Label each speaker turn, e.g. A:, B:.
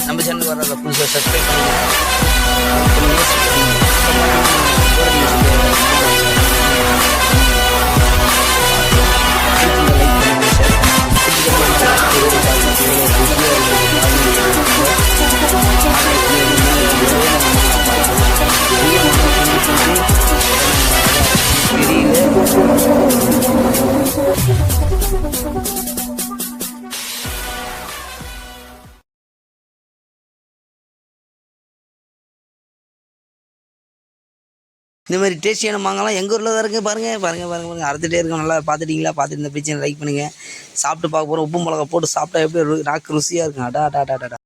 A: நம்ம சேனல் வர புதுசாக சப்ஸ்கிரைப் இந்த மாதிரி டேஸ்டியான மாங்காலாம் எங்கள் ஊரில் தான் இருக்குது. பாருங்கள் அறுத்துட்டே இருக்கோம். நல்லா பார்த்துட்டிங்களா? பார்த்துட்டு இந்த பிரச்சனை லைக் பண்ணுங்கள். சாப்பிட்டு பார்க்க போகிறோம். உப்பு மிளகா போட்டு சாப்பிட்டா எப்படி நாக்கு ருசியாக இருக்கும். அடா.